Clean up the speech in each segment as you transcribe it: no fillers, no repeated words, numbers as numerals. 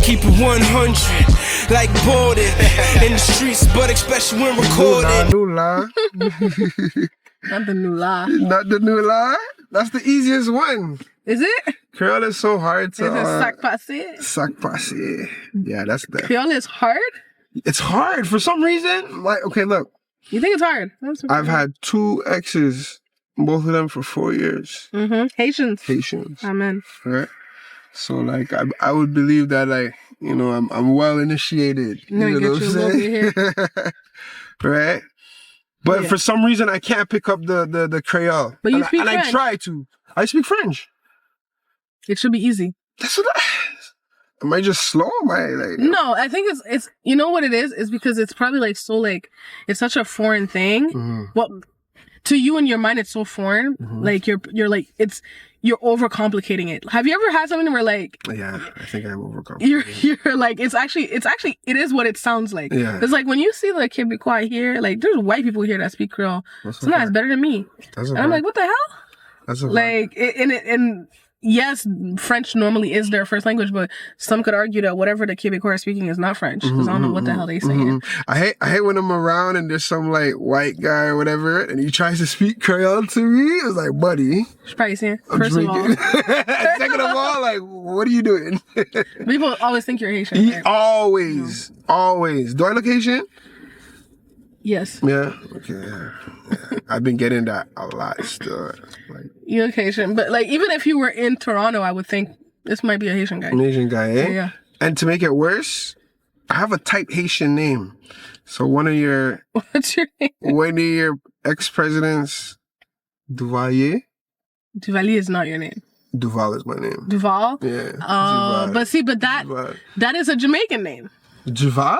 keep it 100, like boarded in the streets, but especially when recorded. New lie. Not the new lie. Not the new lie. That's the easiest one. Is it? Creole is so hard to... Is it sac passé? Sac passé. Yeah, that's the... Creole is hard? It's hard for some reason. Like, okay, look. You think it's hard? I've had 2 exes, both of them for 4 years. Mm-hmm. Haitians. Amen. Right? So, like, I would believe that, like, you know, I'm well initiated. You know what I'm saying? Right? But for some reason, I can't pick up the Creole. But you speak French. And I try to. I speak French. It should be easy. That's what am I just slow? Am I like... No, I think it's you know what it is? It's because it's probably like so like, it's such a foreign thing. Mm-hmm. Well, to you in your mind, it's so foreign. Mm-hmm. Like you're like, you're overcomplicating it. Have you ever had something where like... Yeah, I think I'm overcomplicating. You're like, it is what it sounds like. Yeah. It's like when you see the Québécois here, like there's white people here that speak Creole. Sometimes better than me. And I'm like, what the hell? That's a like, and yes, French normally is their first language, but some could argue that whatever the Québécois are speaking is not French, because I don't know what the hell they saying. I hate when I'm around and there's some like white guy or whatever, and he tries to speak Creole to me. It's like, buddy, she's probably saying, first of all. Second of all, like, what are you doing? People always think you're Haitian. Right? Always. Do I look Haitian? Yes. Yeah. Okay. Yeah. I've been getting that a lot still. Like, you look Haitian, but like even if you were in Toronto, I would think this might be a Haitian guy. An Asian guy, eh? Yeah. And to make it worse, I have a type Haitian name. So what's your name? One of your ex-presidents, Duvalier. Duvalier is not your name. Duval is my name. Duval? Yeah. But that is a Jamaican name. Duval?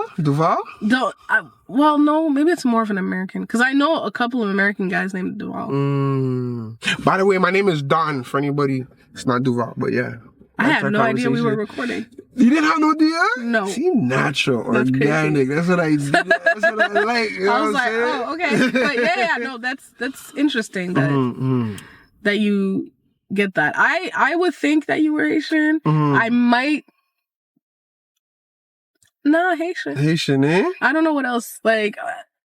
Well, no, maybe it's more of an American. Because I know a couple of American guys named Duval. By the way, my name is Don, for anybody. It's not Duval, but yeah. I had no idea we were recording. You didn't have no idea? No. See, natural, organic. That's what I do. That's what I like. You know I was like, oh, okay. But yeah, no, that's interesting that you get that. I would think that you were Haitian. I might... Nah, Haitian. Haitian, eh? I don't know what else, like,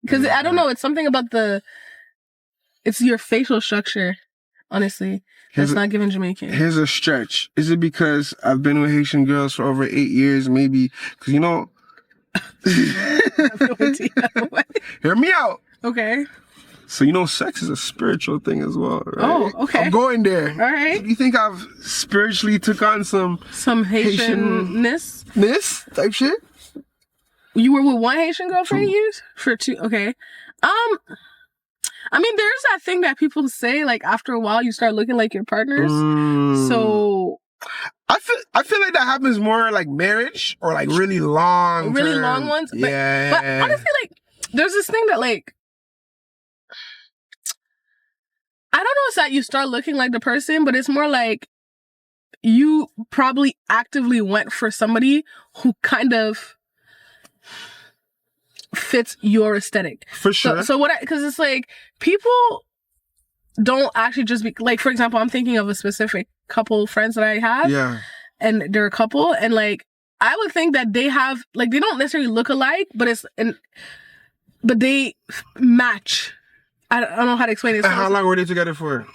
because I don't know, it's something about it's your facial structure, honestly, that's not giving Jamaican. Here's a stretch. Is it because I've been with Haitian girls for over 8 years, maybe? Because, you know... Hear me out. Okay. So, you know, sex is a spiritual thing as well, right? Oh, okay. I'm going there. All right. So do you think I've spiritually took on some Haitian-ness type shit? You were with one Haitian girl for 8 years? For 2? Okay. I mean, there's that thing that people say, like, after a while, you start looking like your partners. So... I feel like that happens more like marriage or like really long ones. Yeah. But honestly, like, there's this thing that, like, I don't know, it's that you start looking like the person, but it's more like you probably actively went for somebody who kind of fits your aesthetic. For sure. So because it's like, people don't actually just be, like, for example, I'm thinking of a specific couple friends that I have. Yeah. And they're a couple, and like, I would think that they have, like, they don't necessarily look alike, but but they match. I don't know how to explain it. And how long were they together for?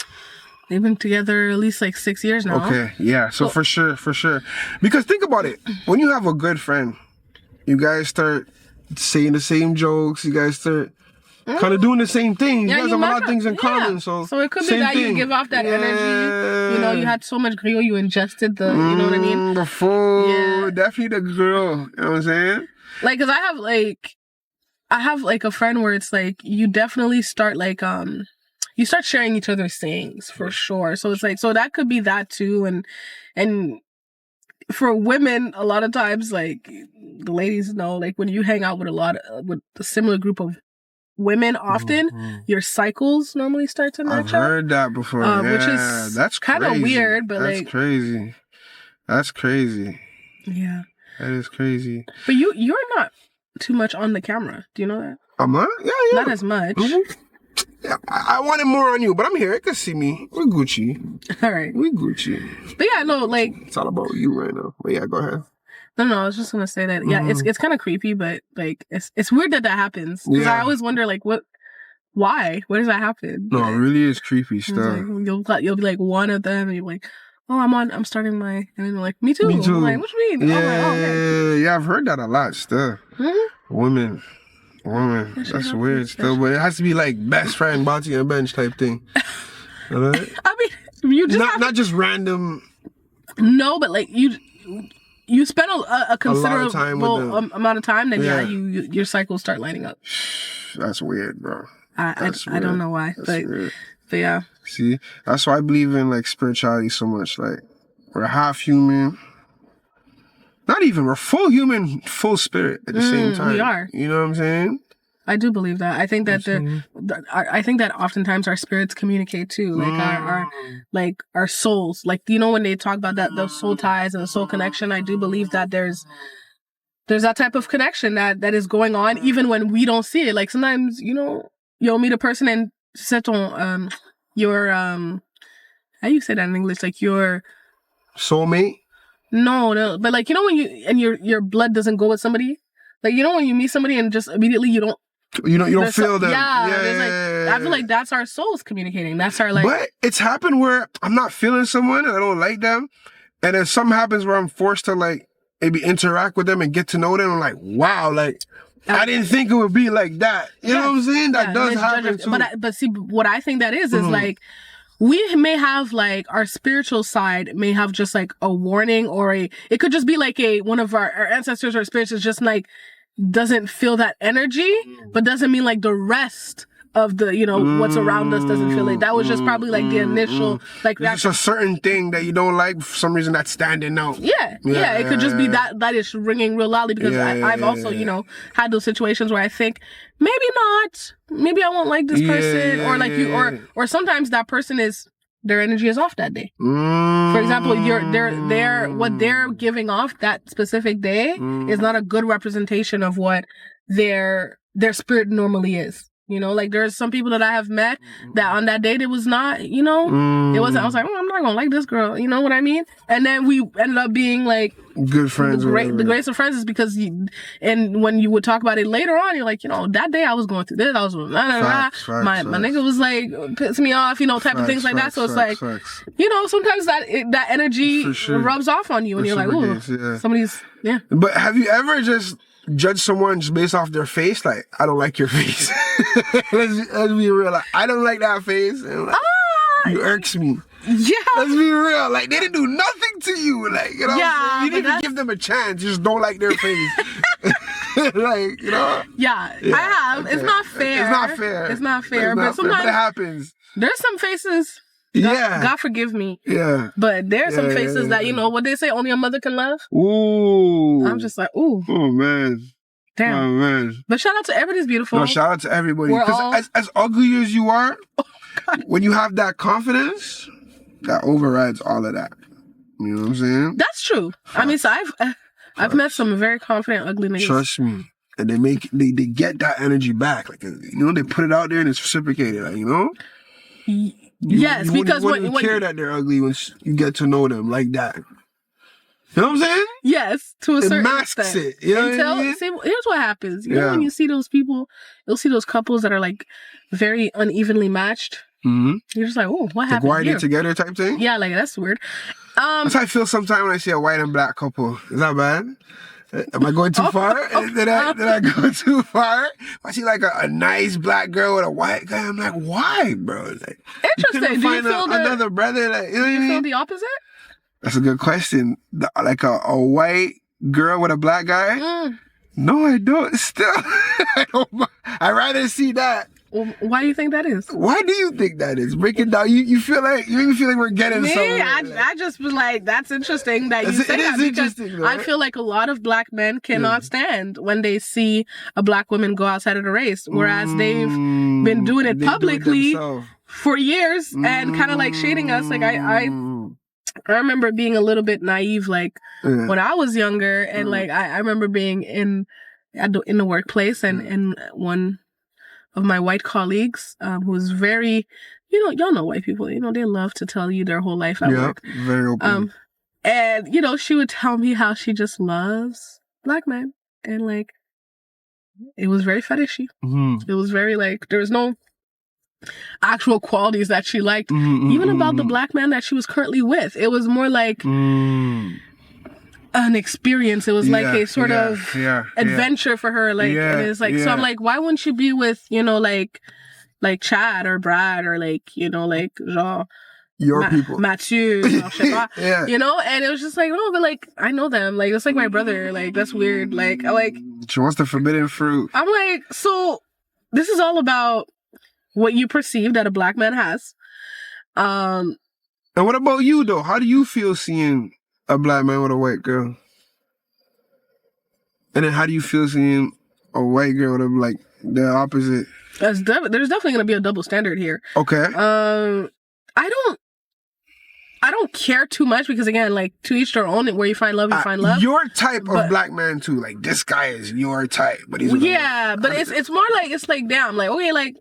They've been together at least like 6 years now. Okay, yeah. So for sure. Because think about it. When you have a good friend, you guys start saying the same jokes. You guys start kind of doing the same thing. You guys have a lot of things in common. So it could be that you give off that energy. You know, you had so much grill, you ingested the, you know what I mean? The food. Definitely the grill. You know what I'm saying? Like, because I have like a friend where it's like, you definitely start like, you start sharing each other's sayings for sure. So it's like, so that could be that too. And for women, a lot of times, like, the ladies know, like, when you hang out with with a similar group of women often, your cycles normally start to match up. I've heard that before. Which is that's kind of weird, but that's like... That's crazy. Yeah. That is crazy. But you're not too much on the camera. Do you know that? I'm not? Yeah. Not as much. Mm-hmm. Yeah, I wanted more on you, but I'm here. You can see me. We're Gucci. All right. We Gucci. But yeah, no, like... It's all about you right now. But yeah, go ahead. No, I was just gonna say that. Yeah, it's kind of creepy, but like it's weird that happens. Because I always wonder like why does that happen? No, it really is creepy stuff. Like, you'll be like one of them, and you're like, oh, I'm starting my, and then they're like, me too. Me too. I'm like, what you mean? Yeah, I'm like, oh, okay. Yeah, I've heard that a lot still. Women, that's weird still, but it has to be like best friend, bounty on a bench type thing. Right? I mean, you just not just random. No, but like you spend a considerable amount of time, then your cycles start lining up. That's weird, bro. I don't know why, but yeah. See, that's why I believe in like spirituality so much. Like we're half human. Not even, we're full human, full spirit at the same time. We are. You know what I'm saying? I do believe that. I think that I think that oftentimes our spirits communicate too, like our souls. Like, you know, when they talk about that, those soul ties and the soul connection, I do believe that there's that type of connection that is going on even when we don't see it. Like sometimes, you know, you'll meet a person and set on your how do you say that in English? Like your soulmate? No, but like, you know, when your blood doesn't go with somebody, like, you know, when you meet somebody and just immediately you don't feel them. I feel like that's our souls communicating. That's our like. But it's happened where I'm not feeling someone and I don't like them, and then something happens where I'm forced to like maybe interact with them and get to know them. I'm like, wow, like I didn't think it would be like that. You know what I'm saying? That does happen too. But see, what I think that is like, we may have like our spiritual side may have just like a warning, or it could just be like one of our ancestors or spirits is just like doesn't feel that energy, but doesn't mean like the rest of the, you know, what's around us doesn't feel it. That was just probably like the initial like it's a certain thing that you don't like for some reason that's standing out. It could just be that is ringing real loudly, because I've also, you know, had those situations where I think maybe I won't like this person, or like or sometimes that person their energy is off that day. For example, what they're giving off that specific day is not a good representation of what their spirit normally is. You know, like there's some people that I have met that on that date it was not, you know, it wasn't. I was like, I'm not gonna like this girl. You know what I mean? And then we ended up being like good friends. The greatest of friends is because and when you would talk about it later on, you're like, you know, that day I was going through this. I was my nigga was like pissed me off, you know, type of things like that. So it's like, you know, sometimes that energy rubs off on you, and you're like, ooh, somebody's But have you ever just judge someone just based off their face? Like, I don't like your face. let's be real. Like, I don't like that face. And like, you irks me. Yeah. Let's be real. Like, they didn't do nothing to you. Like, you know, you didn't even give them a chance. You just don't like their face. Like, you know. Yeah, I have. Okay. It's not fair. It's not fair. But sometimes it happens. There's some faces. God forgive me. Yeah. But there's some faces that, you know, what they say, only a mother can love. Ooh. I'm just like, ooh. Oh, man. Damn. Oh, man. But shout out to everybody's beautiful. No, shout out to everybody. Because as ugly as you are, when you have that confidence, that overrides all of that. You know what I'm saying? That's true. I mean, so I've met some very confident, ugly niggas. Trust me. And they get that energy back. Like, you know, they put it out there and it's reciprocated. Like, you know? Yes, because you wouldn't care that they're ugly once you get to know them like that. You know what I'm saying? Yes, to a certain masks extent. It. You know what I mean? See, here's what happens. You know, when you see those people, you'll see those couples that are like very unevenly matched. Mm-hmm. You're just like, oh, what happened? Like, why are they together type thing? Yeah, like that's weird. That's how I feel sometimes when I see a white and black couple. Is that bad? Am I going too far? Did I go too far? I see like a nice black girl with a white guy. I'm like, why, bro? Like, interesting. Do you feel another brother? Like, you know what I mean? Feel the opposite? That's a good question. Like a white girl with a black guy? No, I don't. Still, I'd rather see that. Well, why do you think that is? Why do you think that is? Break it down. You feel like we're getting somewhere. I just was like, that's interesting that you say that, because I feel like a lot of black men cannot stand when they see a black woman go outside of the race, whereas they've been doing it publicly for years and kind of like shading us. Like I remember being a little bit naive, like when I was younger, and like I remember being in the workplace, and one of my white colleagues, who was very, you know, y'all know white people, you know, they love to tell you their whole life at work. Very open. And, you know, she would tell me how she just loves black men. And, like, it was very fetishy. It was very, like, there was no actual qualities that she liked. Even about the black man that she was currently with. It was more like an experience. It was like a sort of adventure for her. Like, and it's like, so I'm like, why wouldn't she be with, you know, like Chad or Brad or like, you know, like, genre, your people. Mathieu, genre, je sais pas, you know? And it was just like, no, but like, I know them. Like, that's like my brother. Like, that's weird. Like, she wants the forbidden fruit. I'm like, so this is all about what you perceive that a black man has. And what about you, though? How do you feel seeing a black man with a white girl? And then how do you feel seeing a white girl with a, like, the opposite? There's definitely going to be a double standard here. Okay. I don't care too much because, again, like, to each their own. Where you find love, you find love. Your type of black man too. Like, this guy is your type, but he's but it's more like, it's like, damn, like, okay, like,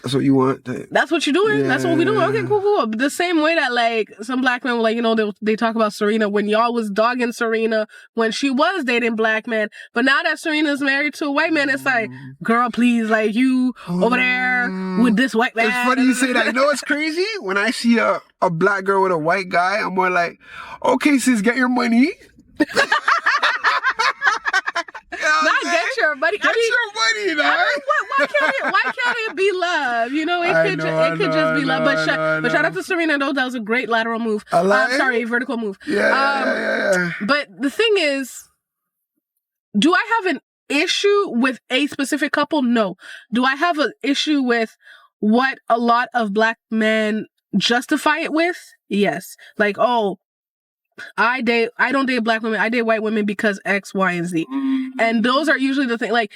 that's what you want. That's what you're doing. That's what we doing. Okay, cool. But the same way that, like, some black men were like, you know, they talk about Serena when y'all was dogging Serena when she was dating black men. But now that Serena's married to a white man, it's like, girl, please, like, you over there with this white man. It's funny you say that. You know what's crazy? When I see a black girl with a white guy, I'm more like, okay, sis, get your money. Not get your money. Get your money, man. Why can't it be love? You know, it could just be love. But shout out to Serena, though. That was a great lateral move. Sorry, vertical move. Yeah. But the thing is, do I have an issue with a specific couple? No. Do I have an issue with what a lot of black men justify it with? Yes. Like, oh, I don't date black women. I date white women because X, Y, and Z. And those are usually the thing. Like,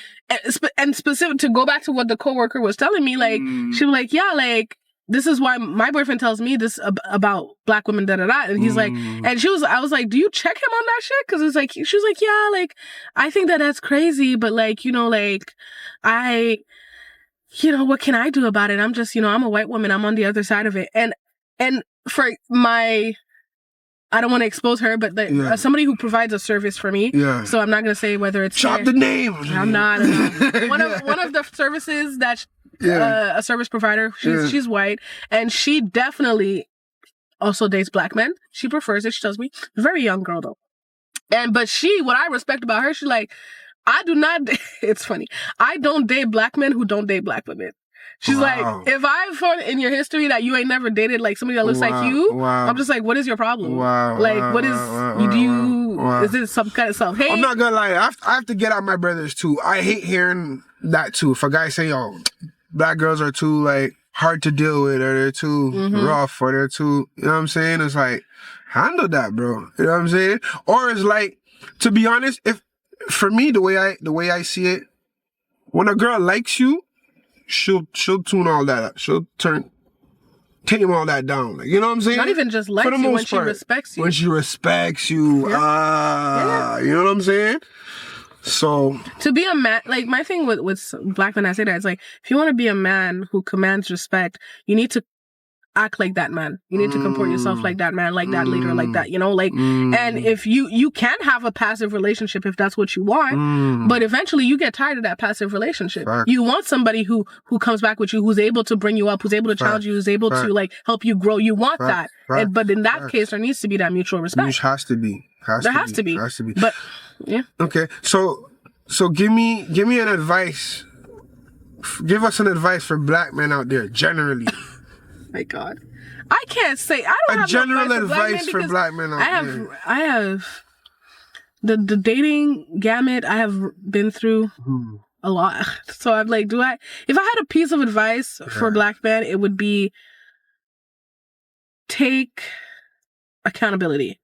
and specific to go back to what the coworker was telling me, like, she was like, yeah, like, this is why my boyfriend tells me this about black women, da da da. And he's like, and I was like, do you check him on that shit? Because it's like, she was like, yeah, like, I think that's crazy, but like, you know, like, you know, what can I do about it? I'm just, you know, I'm a white woman. I'm on the other side of it. And for I don't want to expose her, but somebody who provides a service for me. Yeah. So I'm not going to say whether it's Chop the name. I'm not. One of the services that a service provider. She's white, and she definitely also dates black men. She prefers it. She tells me, very young girl though. But what I respect about her, she's like, I do not. It's funny. I don't date black men who don't date black women. She's like, if I've found in your history that you ain't never dated like somebody that looks like you, I'm just like, what is your problem? Like, what is is it some kind of self-hate? I'm not gonna lie, I have to get out my brothers too. I hate hearing that too. If a guy say, "Yo, black girls are too like hard to deal with, or they're too rough, or they're too," you know what I'm saying? It's like, handle that, bro. You know what I'm saying? Or it's like, to be honest, if for me the way I see it, when a girl likes you, she'll tune all that up. She'll tame all that down. Like, you know what I'm saying? Not even just likes you, when she respects you. When she respects you. You know what I'm saying? So to be a man, like, my thing with black men, I say that, it's like, if you want to be a man who commands respect, you need to act like that man. You need to comport yourself like that man, like that leader, like that, you know, like, and if you can have a passive relationship if that's what you want, but eventually you get tired of that passive relationship. You want somebody who comes back with you, who's able to bring you up, who's able to challenge you, who's able to like help you grow. You want that. But in that case, there needs to be that mutual respect. There has to be. Has to be. But yeah. Okay. So give me an advice. Give us an advice for black men out there generally. My God, I can't say. I don't have general advice for black men out there. I have the dating gamut. I have been through a lot, so I'm like, if I had a piece of advice for black men, it would be take accountability.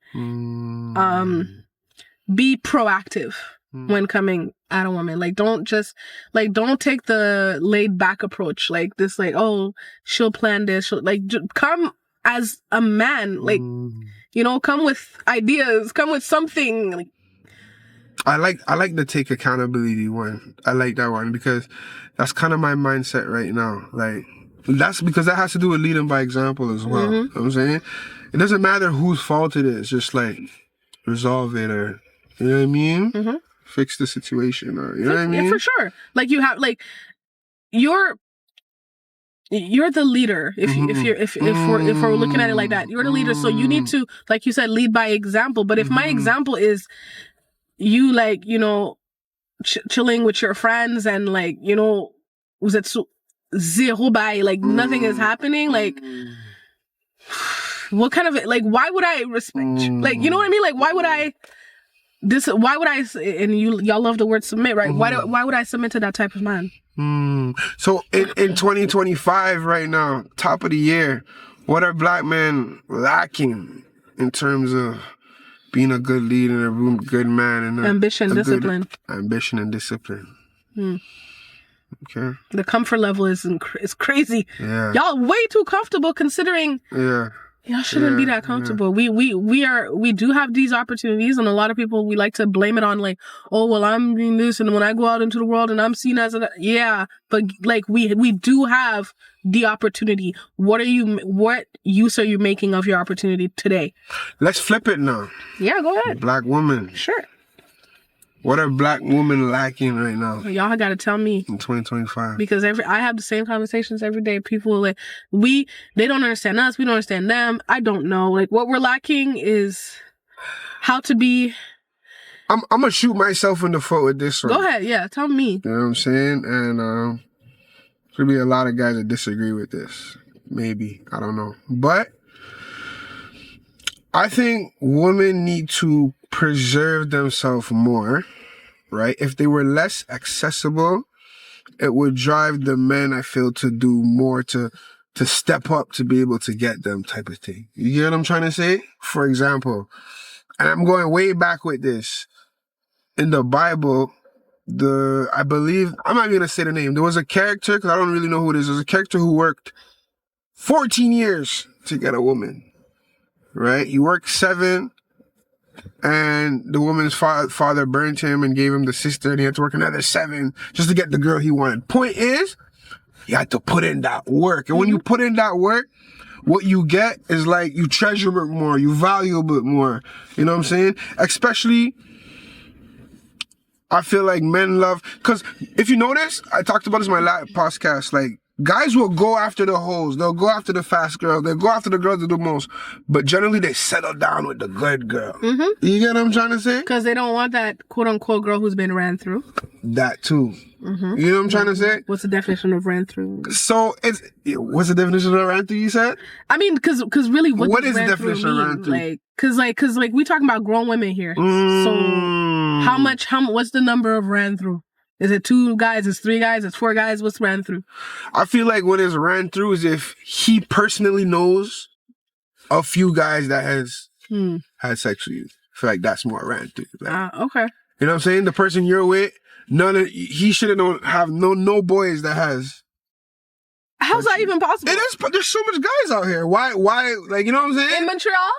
Be proactive when coming at a woman. Like, don't take the laid back approach. Like this, like, oh, she'll plan this. She'll, like, come as a man. Like, you know, come with ideas. Come with something. Like, I like the take accountability one. I like that one because that's kind of my mindset right now. Like, that's because that has to do with leading by example as well. You know what I'm saying? It doesn't matter whose fault it is. Just like, resolve it, or you know what I mean? Mm-hmm. Fix the situation, or you know what I mean? Yeah, for sure. Like you have, like, you're the leader. If we're looking at it like that, you're the leader. So you need to, like you said, lead by example. But if my example is you, like, you know, chilling with your friends and, like, you know, was it so zero by, like, nothing is happening, like, what kind of, like, why would I respect you? Like, you know what I mean? Like, why would I and y'all love the word submit, right? Why would I submit to that type of man? So in 2025 right now, top of the year, what are black men lacking in terms of being a good leader, a good man, and ambition, discipline. Ambition and discipline. Okay. The comfort level is crazy. Yeah. Y'all way too comfortable considering. Yeah. Y'all shouldn't be that comfortable. Yeah. We do have these opportunities, and a lot of people, we like to blame it on, like, oh, well, I'm doing this, and when I go out into the world and I'm seen as but like we do have the opportunity. What use are you making of your opportunity today? Let's flip it now. Yeah, go ahead. Black woman. Sure. What are black women lacking right now? Y'all got to tell me. In 2025. Because I have the same conversations every day. People, like, they don't understand us. We don't understand them. I don't know. Like, what we're lacking is how to be. I'm going to shoot myself in the foot with this one. Go ahead. Yeah. Tell me. You know what I'm saying? And there's going to be a lot of guys that disagree with this. Maybe. I don't know. But I think women need to preserve themselves more, right? If they were less accessible, it would drive the men, I feel, to do more to step up to be able to get them, type of thing. You get what I'm trying to say? For example, and I'm going way back with this. In the Bible, I believe, I'm not even going to say the name. There was a character, because I don't really know who it is. There's a character who worked 14 years to get a woman, right? He worked 7, and the woman's father burnt him and gave him the sister, and he had to work another 7 just to get the girl he wanted. Point is, you had to put in that work. And when you put in that work, what you get is, like, you treasure it more, you value it more. You know what I'm saying? Especially, I feel like men love, because if you notice, I talked about this in my last podcast, like, guys will go after the hoes. They'll go after the fast girl. They'll go after the girls that do most. But generally, they settle down with the good girl. You get what I'm trying to say? Because they don't want that quote-unquote girl who's been ran through. That too. You know what I'm trying to say? What's the definition of ran through? So, what's the definition of ran through, you said? I mean, because really, what is the definition of ran through? Like, because we talking about grown women here. So, what's the number of ran through? Is it 2 guys? Is 3 guys? Is 4 guys? What's ran through? I feel like what is ran through is if he personally knows a few guys that has had sex with you. I feel like that's more ran through. Like, okay. You know what I'm saying? The person you're with, he shouldn't have no boys that has. How's that even possible? It is, but there's so much guys out here. Why, like, you know what I'm saying? In Montreal?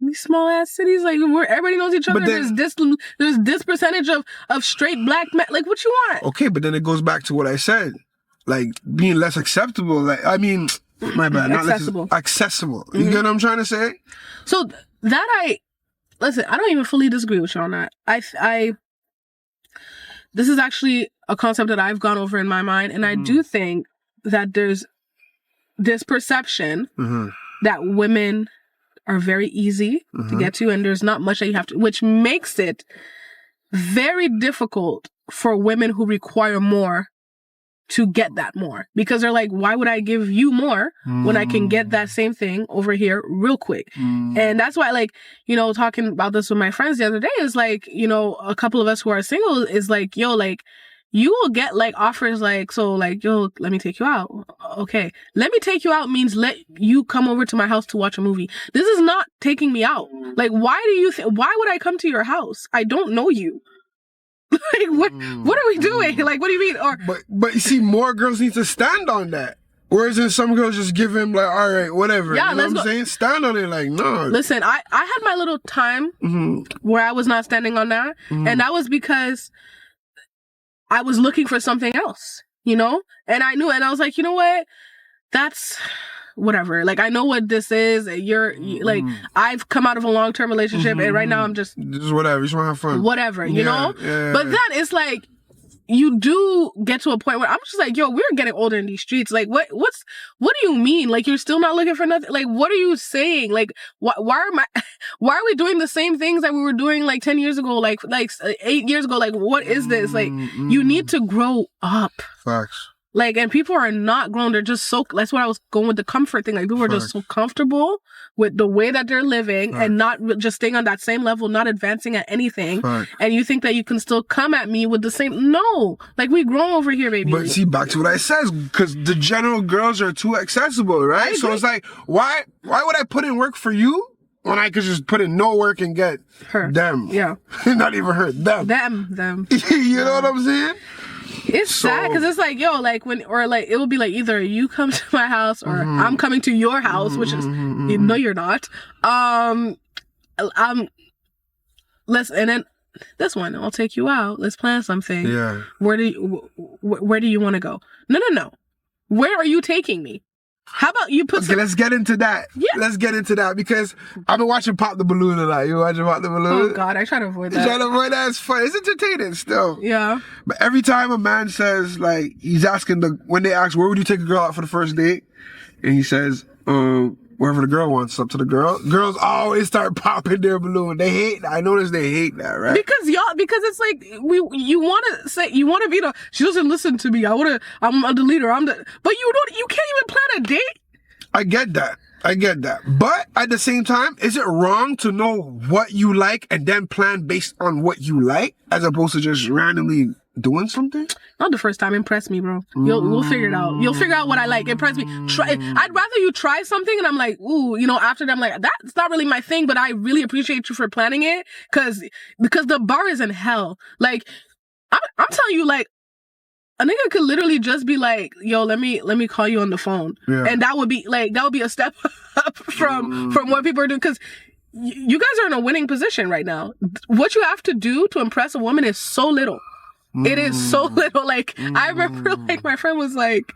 These small ass cities, like, where everybody knows each other. But then, there's this percentage of straight black men. Like, what you want? Okay, but then it goes back to what I said, like, being less acceptable. Like, I mean, my bad, accessible. Not accessible. You get what I'm trying to say? So listen, I don't even fully disagree with you on that. This is actually a concept that I've gone over in my mind, and I do think that there's this perception that women are very easy to get to, and there's not much that you have to, which makes it very difficult for women who require more to get that more, because they're like, why would I give you more when I can get that same thing over here real quick? And that's why, like, you know, talking about this with my friends the other day is like, you know, a couple of us who are single is like, yo, like, you will get, like, offers like, so, like, yo, let me take you out. Okay. Let me take you out means let you come over to my house to watch a movie. This is not taking me out. Like, why would I come to your house? I don't know you. Like, what are we doing? Like, what do you mean? Or But you see, more girls need to stand on that. Whereas then some girls just give him, like, all right, whatever. Yeah, you know what I'm saying? Stand on it, like, no. Listen, I had my little time where I was not standing on that. And that was because I was looking for something else, you know? And I knew it. And I was like, you know what? That's whatever. Like, I know what this is. Like, I've come out of a long-term relationship, and right now I'm just whatever. You just want to have fun. Whatever, you know? Yeah. But then it's like, you do get to a point where I'm just like, yo, we're getting older in these streets. Like, what do you mean? Like, you're still not looking for nothing? Like, what are you saying? Like, why are we doing the same things that we were doing like 10 years ago, like 8 years ago? Like, what is this? Like, you need to grow up. Facts. Like, and people are not grown. They're just so, that's what I was going with the comfort thing. Like, people are just so comfortable with the way that they're living and not just staying on that same level, not advancing at anything. And you think that you can still come at me with the same, no. Like, we grown over here, baby. But see, back to what I said, because the general girls are too accessible, right? So it's like, why would I put in work for you when I could just put in no work and get them? Yeah. Not even her, them. Them. You know what I'm saying? It's sad because it's like, yo, like it will be like either you come to my house or I'm coming to your house, which is, you know, you're not. And then this one, I'll take you out. Let's plan something. Yeah. Where do you want to go? No. Where are you taking me? How about you put let's get into that. Yeah. Let's get into that because I've been watching Pop the Balloon a lot. You watching Pop the Balloon? Oh, God. I try to avoid that. You try to avoid that? It's fun. It's entertaining still. Yeah. But every time a man says, like, he's asking when they ask, where would you take a girl out for the first date? And he says, wherever the girl wants, up to the girl. Girls always start popping their balloon. They hate that. I notice they hate that, right? Because it's like, you want to be she doesn't listen to me. I'm the leader. But you can't even plan a date. I get that. But at the same time, is it wrong to know what you like and then plan based on what you like as opposed to just randomly doing something? Not the first time. Impress me, bro. We'll figure it out. You'll figure out what I like. Impress me. I'd rather you try something and I'm like, ooh, you know, after that I'm like, that's not really my thing, but I really appreciate you for planning it because the bar is in hell. Like, I'm telling you, like, a nigga could literally just be like, yo, let me call you on the phone. Yeah. And that would be a step up from what people are doing. Because you guys are in a winning position right now. What you have to do to impress a woman is so little. It is so little. Like, I remember, like, my friend was like,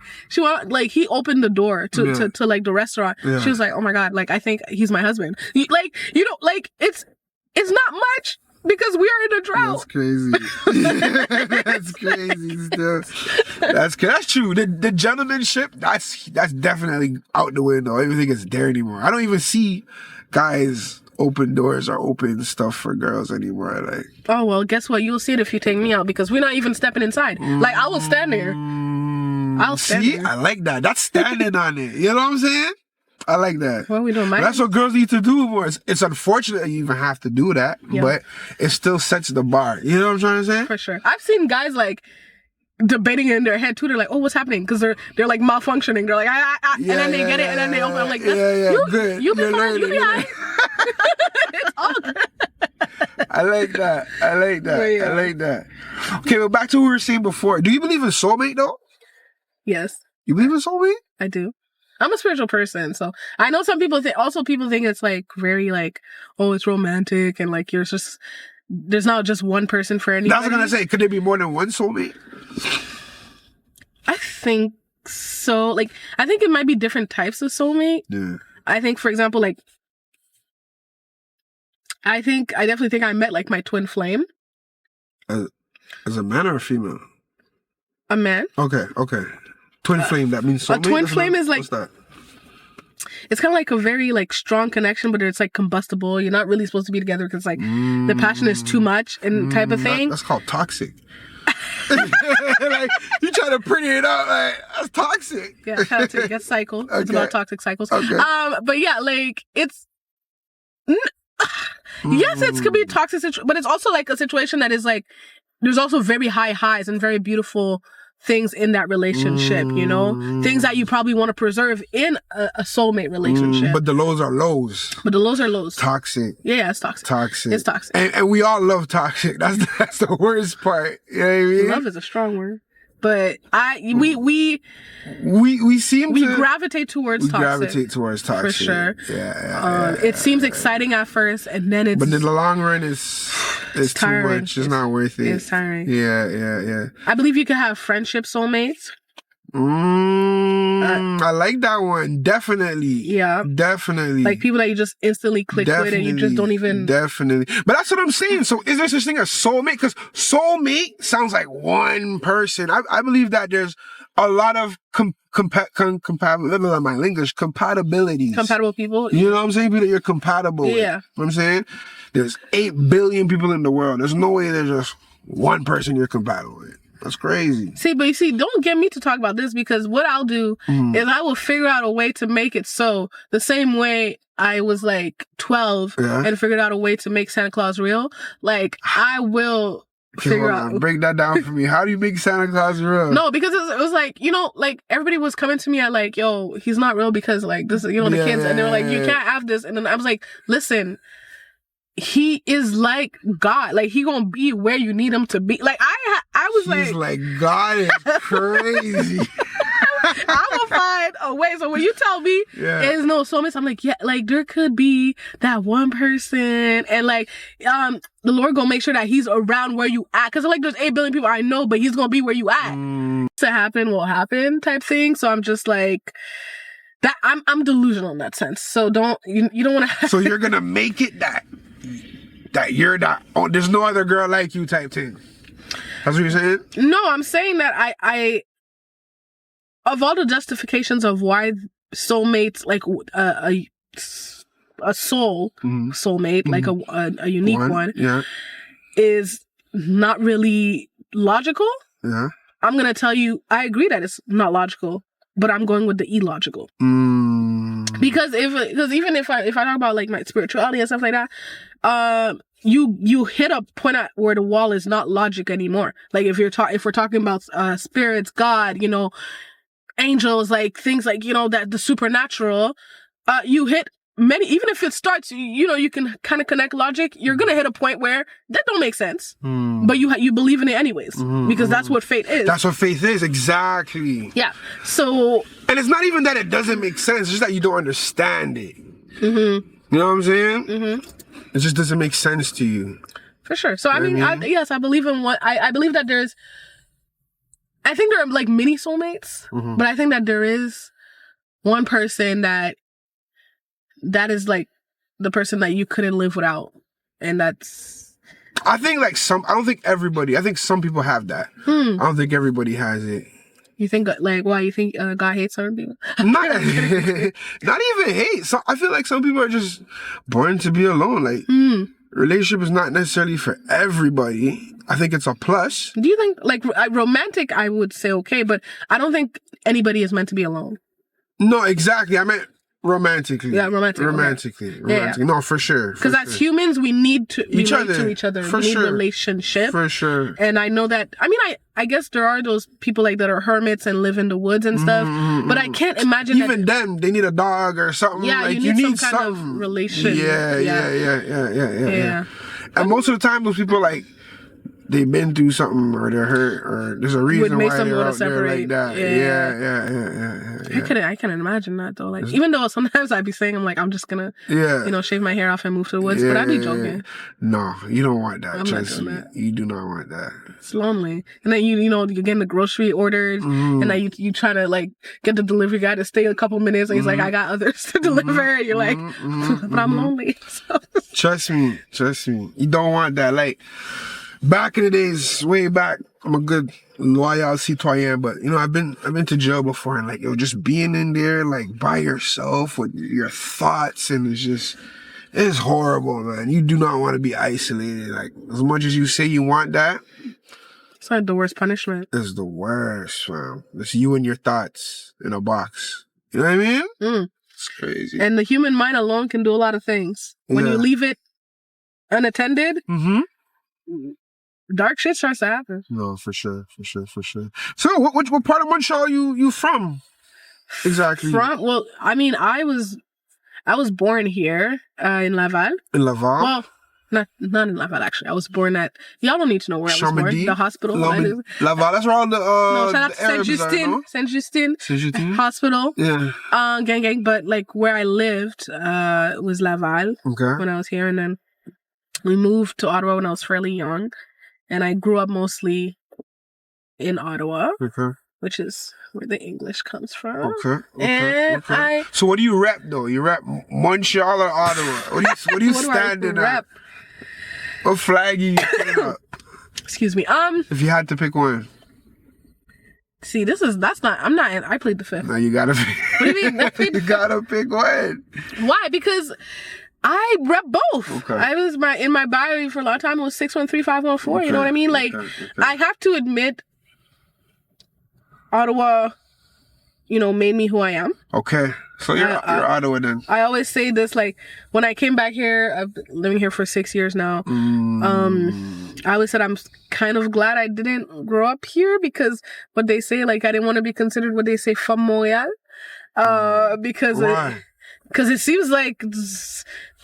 he opened the door to like the restaurant. Yeah. She was like, oh my God, like, I think he's my husband. Like, you know, like, it's not much. Because we are in a drought. That's crazy. That's crazy still. That's true. The gentlemanship, that's definitely out the window. I don't even think it's there anymore. I don't even see guys open doors or open stuff for girls anymore. Like, oh, well, guess what? You'll see it if you take me out because we're not even stepping inside. Like, I will stand there. I like that. That's standing on it. You know what I'm saying? I like that. Well, we don't mind. That's what girls need to do more. It's unfortunate that you even have to do that, but it still sets the bar. You know what I'm trying to say? For sure. I've seen guys like debating in their head too. They're like, "Oh, what's happening?" Because they're like malfunctioning. They're like, and then they get it, and then they open. I'm like, good. You'll be fine. You'll be fine. It's all good. I like that. I like that. Okay, well, back to what we were saying before. Do you believe in soulmate though? Yes. You believe in soulmate? I do. I'm a spiritual person, so I know some people think it's like very like, oh, it's romantic and like there's not just one person for anybody. That's what I was gonna say. Could there be more than one soulmate? I think so. Like, I think it might be different types of soulmate. Yeah. I think, for example, like, I definitely think I met like my twin flame. As a man or a female? A man. Okay. Twin flame, that means soulmate? A twin flame is like... What's that? It's kind of like a very like strong connection, but it's like combustible. You're not really supposed to be together because like the passion is too much and type of thing. That's called toxic. Like, you try to pretty it up, like, that's toxic. Yeah, toxic. That's cycle. Okay. It's about toxic cycles. Okay. But yeah, like, it's... Yes, it could be a toxic situation, but it's also like a situation that is like, there's also very high highs and very beautiful things in that relationship, you know? Things that you probably want to preserve in a soulmate relationship. But the lows are lows. Toxic. Yeah, it's toxic. It's toxic. And we all love toxic. That's the worst part. You know what I mean? Love is a strong word. But we gravitate towards toxic. Gravitate towards toxic. For sure. Yeah. It seems exciting at first, and then it's... But in the long run, it's too much. It's not worth it. It's tiring. Yeah. I believe you can have friendship soulmates. I like that one. Definitely. Yeah. Definitely. Like people that you just instantly click with and you just don't even... Definitely. But that's what I'm saying. So is there such thing as soulmate? Because soulmate sounds like one person. I believe that there's a lot of compatibilities. Compatible people? You know what I'm saying? People that you're compatible with. Yeah. You know what I'm saying? There's 8 billion people in the world. There's no way there's just one person you're compatible with. That's crazy. See, but you see, don't get me to talk about this because what I'll do is I will figure out a way to make it so the same way I was like 12 and figured out a way to make Santa Claus real. Like I will figure out. Break that down for me. How do you make Santa Claus real? No, because it was like, you know, like everybody was coming to me at like, yo, he's not real because like this, you know, the kids, and they were like, you can't have this. And then I was like, listen, he is like God. Like he gonna be where you need him to be. Like I was He's like God is crazy. I will find a way. So when you tell me there's no soulmates, I'm like, yeah, like there could be that one person, and like the Lord gonna make sure that he's around where you at. Cause like there's 8 billion people I know, but he's gonna be where you at. To happen will happen type thing. So I'm just like that. I'm delusional in that sense. So you don't want to. So you're gonna make it that you're that. Oh, there's no other girl like you type thing. That's what you're saying? No, I'm saying that I of all the justifications of why soulmates, like a soulmate, like a unique one, is not really logical. Yeah. I'm gonna tell you, I agree that it's not logical, but I'm going with the illogical. Because even if I talk about like my spirituality and stuff like that, you hit a point at where the wall is not logic anymore. Like if we're talking about spirits, God, you know, angels, like things like, you know, that the supernatural, you hit many, even if it starts, you know, you can kind of connect logic, you're gonna hit a point where that don't make sense, but you believe in it anyways, because that's what faith is. That's what faith is, exactly. Yeah. So, and it's not even that it doesn't make sense, it's just that you don't understand it. You know what I'm saying? It just doesn't make sense to you. For sure. So I mean, yes, I believe in what I believe that I think there are like mini soulmates, but I think that there is one person that is like the person that you couldn't live without. And that's... I think like I don't think everybody, I think some people have that. I don't think everybody has it. You think like, why you think God hates certain people? Not even hate. So I feel like some people are just born to be alone. Like relationship is not necessarily for everybody. I think it's a plus. Do you think like romantic? I would say okay, but I don't think anybody is meant to be alone. No, exactly. I meant romantically. Yeah, romantically. Yeah. No, for sure. Because as humans, we need to relate to each other. For we need sure. relationship. For sure. And I know that, I mean, I guess there are those people like that are hermits and live in the woods and stuff, but I can't imagine even them, they need a dog or something. Yeah, like, you need some kind of relation. Yeah. And most of the time, those people like, they've been through something or they're hurt or there's a reason why they're out there like that. Yeah. I can imagine that though. Like even though sometimes I'd be saying I'm like I'm just gonna you know, shave my hair off and move to the woods, but I'd be joking. No, you don't want that. Trust me. You do not want that. It's lonely. And then you know you're getting the grocery ordered and then you try to like get the delivery guy to stay a couple minutes and he's like I got others to deliver and you're like but I'm lonely. So. Trust me. You don't want that. Like back in the days, way back, I'm a good loyal citoyen, but you know, I've been to jail before, and like, just being in there, like by yourself with your thoughts, and it's horrible, man. You do not want to be isolated. Like, as much as you say you want that, it's like the worst punishment. It's the worst, man. It's you and your thoughts in a box. You know what I mean? It's crazy. And the human mind alone can do a lot of things. When you leave it unattended, dark shit starts to happen. No, for sure. So, what part of Montreal you from? Exactly. Well, I mean, I was born here in Laval. In Laval? Well, not in Laval actually. I was born at. Y'all don't need to know where I was born. The hospital. Laval. That's where all the no, shout out to Saint Justin Hospital. Yeah. Gang. But like where I lived was Laval. Okay. When I was here, and then we moved to Ottawa when I was fairly young. And I grew up mostly in Ottawa. Okay. which is where the English comes from. Okay. So what do you rep though? You rep Montreal or Ottawa? What do you stand in? What flag you putting up? Excuse me. If you had to pick one. See, I played the fifth. No, you gotta pick. What do you mean? You gotta pick one. Why? Because I rep both. Okay. I was in my bio for a long time. It was 613-514. You know what I mean? Like, I have to admit, Ottawa, made me who I am. Okay. So you're Ottawa then. I always say this, like, when I came back here, I've been living here for 6 years now. I always said I'm kind of glad I didn't grow up here because what they say, like, I didn't want to be considered what they say, femme Montréal. Because Why? Because it seems like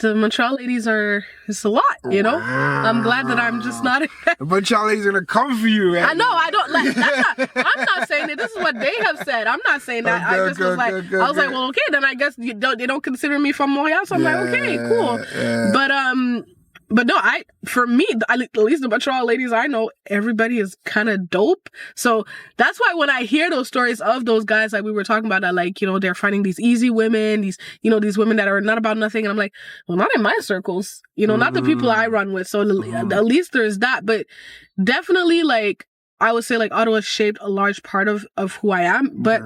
the Montreal ladies it's a lot, Wow. I'm glad that I'm just not. The Montreal ladies are gonna come for you, right? I know, I don't like I'm not saying that. This is what they have said. I'm not saying that. I just was like, like, well, okay, then I guess they don't consider me from Montreal, so I'm like, okay, cool. Yeah. But no, for me, at least the Montreal ladies I know, everybody is kind of dope. So that's why when I hear those stories of those guys, like we were talking about, that, like, they're finding these easy women, these women that are not about nothing. And I'm like, well, not in my circles, not the people I run with. So at least there's that. But definitely, like, I would say, like, Ottawa shaped a large part of who I am. But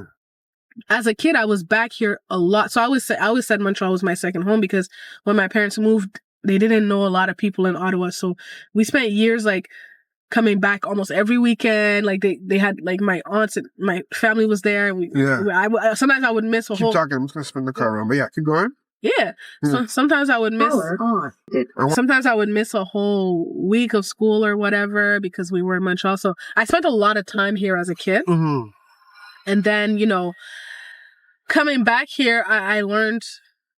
as a kid, I was back here a lot. So I always said Montreal was my second home because when my parents moved, they didn't know a lot of people in Ottawa. So we spent years, like, coming back almost every weekend. Like, they had, like, my aunts and my family was there. Sometimes I would miss a whole... Keep talking. I'm just going to spin the car around. But yeah, keep going. Yeah. So sometimes I would miss... Sometimes I would miss a whole week of school or whatever because we were in Montreal. So I spent a lot of time here as a kid. Mm-hmm. And then, coming back here, I learned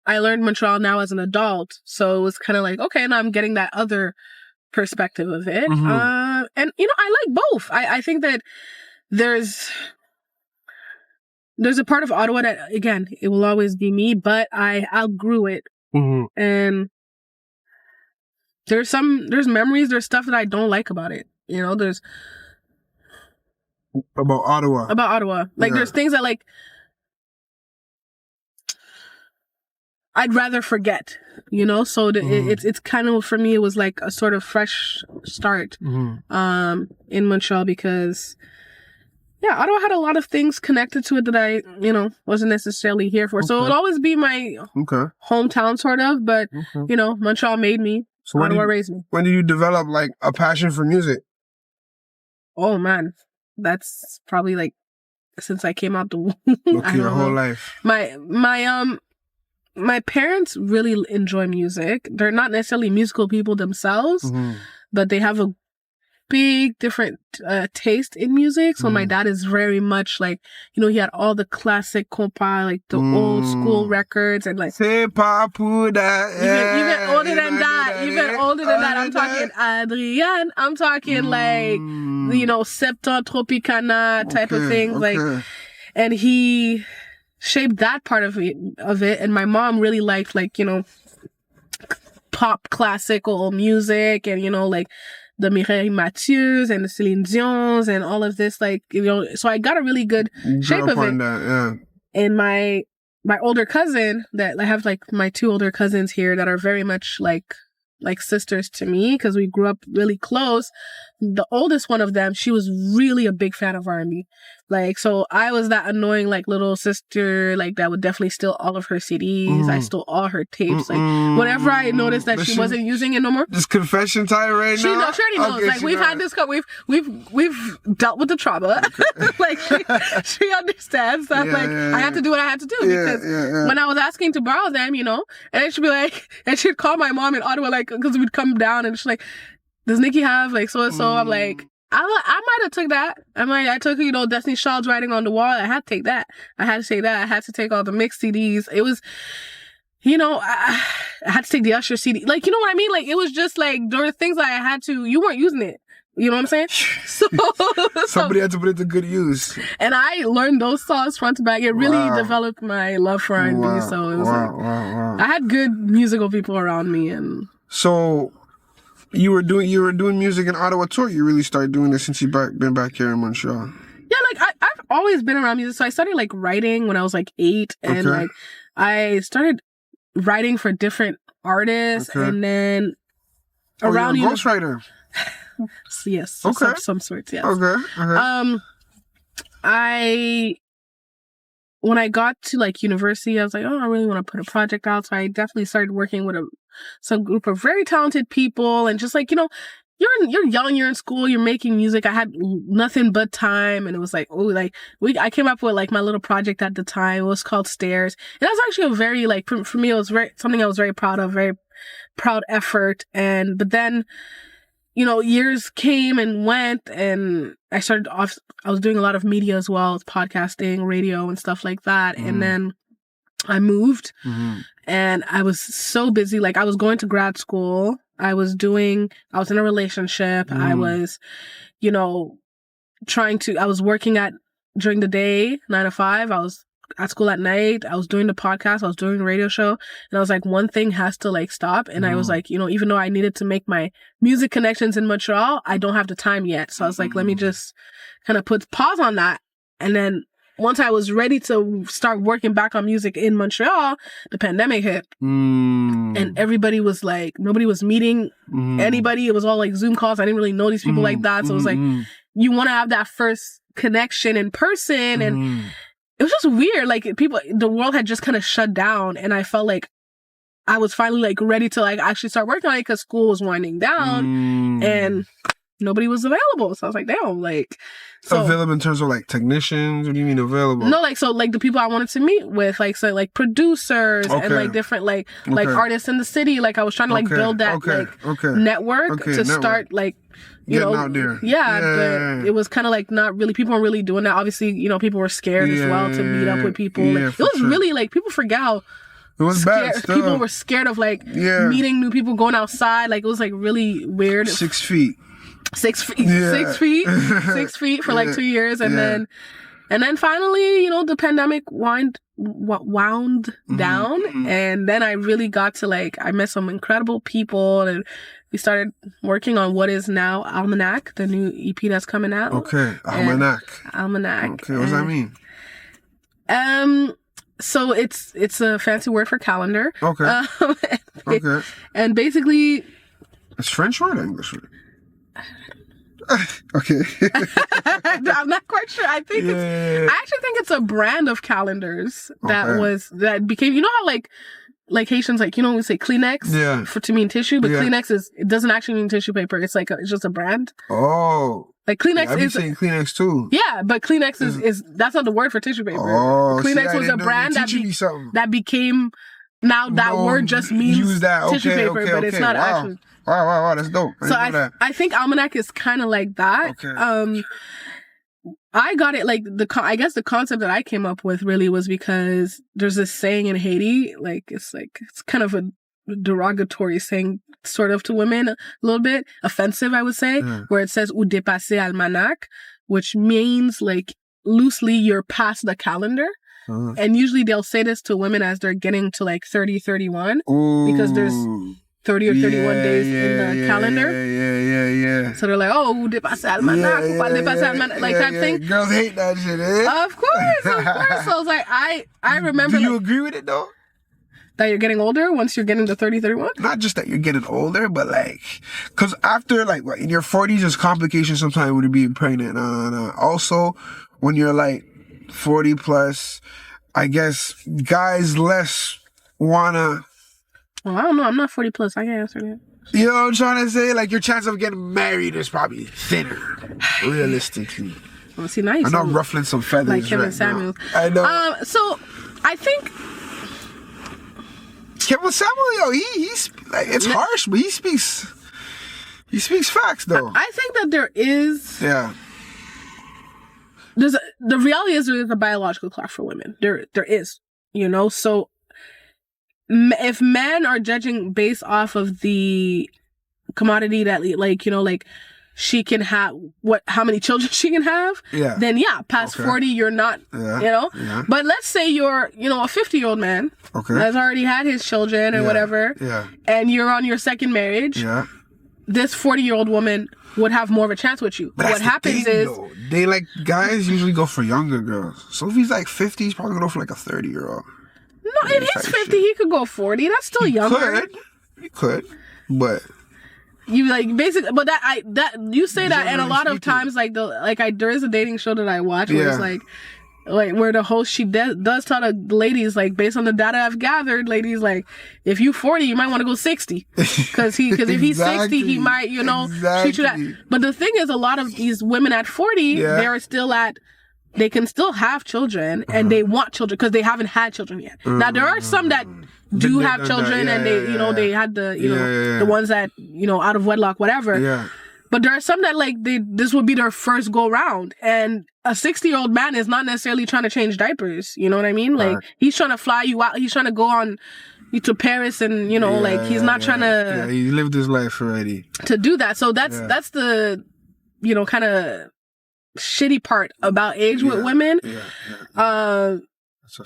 Montreal now as an adult. So it was kind of like, okay, now I'm getting that other perspective of it. Mm-hmm. And, I like both. I think that there's a part of Ottawa that, again, it will always be me, but I outgrew it. Mm-hmm. And there's memories, there's stuff that I don't like about it. There's... About Ottawa. Like, there's things that, like, I'd rather forget, so it's kind of, for me, it was like a sort of fresh start, in Montreal because, Ottawa had a lot of things connected to it that I, wasn't necessarily here for. Okay. So it would always be my hometown sort of, but, Montreal made me, so Ottawa raised me. When did you develop, like, a passion for music? Oh, man, that's probably, like, since I came out the womb. Okay, your whole life. My parents really enjoy music. They're not necessarily musical people themselves, but they have a big different taste in music. So my dad is very much like, he had all the classic compas, like the old school records, and like c'est pas pour that. Even older than that. I'm talking Adrian. I'm talking like Septon Tropicana type of things, like, and he shaped that part of it. And my mom really liked, like, pop classical music and, like the Mireille Mathieu's and the Céline Dion's and all of this, like, so I got a really good shape of it. And my older cousin, that I have, like, my two older cousins here that are very much like sisters to me because we grew up really close. The oldest one of them, she was really a big fan of R&B. Like, so I was that annoying, like, little sister, like, that would definitely steal all of her CDs. I stole all her tapes. Like, whenever I noticed that she wasn't using it no more. This confession time right now? She already knows. Okay, like, we've had this, we've dealt with the trauma. Like, she understands that, I had to do what I had to do. Because when I was asking to borrow them, and then she'd be like, and she'd call my mom in Ottawa, like, because we'd come down and she's like, does Nicky have, like, so-and-so? I'm like, I might have took that. I took, Destiny Child's Writing on the Wall. I had to take that. I had to take that. I had to take all the mixed CDs. It was, I had to take the Usher CD. Like, you know what I mean? Like, it was just, like, there were things that I had to, you weren't using it. You know what I'm saying? So somebody had to put it to good use. And I learned those songs front to back. It really developed my love for R&B. So it was I had good musical people around me. And so you were doing music in Ottawa too. You really started doing this since you been back here in Montreal. Yeah, like always been around music. So I started like writing when I was like 8, and like I started writing for different artists, and then around you're a ghostwriter. Yes, some sorts. Yes. Okay. When I got to like university, I was like, oh, I really want to put a project out. So I definitely started working with some group of very talented people, and just like, you know, you're young, you're in school, you're making music. I had nothing but time, and it was like, oh, like I came up with like my little project at the time. It was called Stairs, and that was actually a very like for me, it was something I was very proud of, very proud effort. But then, you know, years came and went, and I was doing a lot of media as well, podcasting, radio, and stuff like that. And then I moved, and I was so busy. Like I was going to grad school. I was in a relationship. I was, you know, I was working during the day, 9 to 5. I was at school at night. I was doing the podcast. I was doing the radio show. And I was like, one thing has to like stop. And I was like, you know, even though I needed to make my music connections in Montreal, I don't have the time yet. So I was like, let me just kind of put pause on that. And then once I was ready to start working back on music in Montreal, the pandemic hit. And everybody was like, nobody was meeting anybody. It was all like Zoom calls. I didn't really know these people like that. So it was like, you want to have that first connection in person. And it was just weird. Like the world had just kind of shut down. And I felt like I was finally like ready to like actually start working on it because school was winding down and nobody was available. So I was like, damn, like. So, available in terms of like technicians? What do you mean available? No, like, so like the people I wanted to meet with, like, so like producers and like different like artists in the city. Like I was trying to like build that network to start like, you know, out there. But it was kind of like not really, people weren't really doing that. Obviously, you know, people were scared as well to meet up with people. Like, it was really like, people forget how it was bad stuff. People were scared of like meeting new people, going outside. Like it was like really weird. 6 feet. 6 feet, 6 feet, 6 feet for like 2 years. And then finally, you know, the pandemic wound down. And then I really got to like, I met some incredible people, and we started working on what is now Almanac, the new EP that's coming out. Okay. Almanac. Okay. What does that mean? So it's a fancy word for calendar. Okay. Okay. And basically, it's French word or English word? Okay. I'm not quite sure. I think I actually think it's a brand of calendars that became, you know how like Haitians, like, you know, we say Kleenex to mean tissue, but Kleenex it doesn't actually mean tissue paper. It's like it's just a brand. Oh. Like Kleenex I've been saying Kleenex too. Yeah, but Kleenex is that's not the word for tissue paper. Oh, Kleenex was a brand that became, now that word just means tissue paper, but it's not actually. Wow, that's dope. So I think Almanac is kind of like that. Okay. I got it, like, I guess the concept that I came up with really was because there's this saying in Haiti, it's kind of a derogatory saying sort of to women, a little bit offensive, I would say, where it says ou dépasser almanach, which means like loosely you're past the calendar. And usually they'll say this to women as they're getting to like 30, 31, because there's 30 or 31 days in the calendar. Yeah. So they're like, oh, ou dépasser almanach, ou pas dépasser almanach, like that thing. Girls hate that shit, eh? Of course. So I was like, I remember. Do you agree with it though? That you're getting older once you're getting to 30, 31? Not just that you're getting older, but like, because after like in your 40s, there's complications sometimes with being pregnant. Also, when you're like 40 plus, I guess guys less wanna. Well, I don't know. I'm not 40 plus. I can't answer that. You know what I'm trying to say? Like, your chance of getting married is probably thinner, realistically. Well, see, nice. I know I'm ruffling some feathers like Kevin right Samuels. Now. I know. So, I think Kevin Samuel, yo, he's like, it's harsh, but he speaks facts though. I think that there is. Yeah. The reality is there's a biological clock for women. There is, you know. So if men are judging based off of the commodity that, like, you know, like she can have how many children she can have, then past 40 you're not, you know. But let's say you're, you know, a 50-year-old man has already had his children and whatever, and you're on your second marriage. this 40-year-old woman would have more of a chance with you. But what happens is they like guys usually go for younger girls. So if he's like 50, he's probably gonna go for like a 30-year-old. No, if he's 50, he could go 40. That's still younger. He could, but you like basically. But that you say that, and a lot of times there is a dating show that I watch where it's like where the host she does tell the ladies like based on the data I've gathered, ladies like if you 40 you might want to go 60 because if he's 60 he might treat you that. But the thing is, a lot of these women at 40 they're still they can still have children and they want children because they haven't had children yet. Now there are some that do have children and they had the ones that out of wedlock whatever. Yeah. But there are some that this would be their first go round, and a 60-year-old man is not necessarily trying to change diapers. You know what I mean? Like he's trying to fly you out. He's trying to go on to Paris, and he's not trying to. Yeah, he lived his life already. To do that, so that's the kind of shitty part about age with women.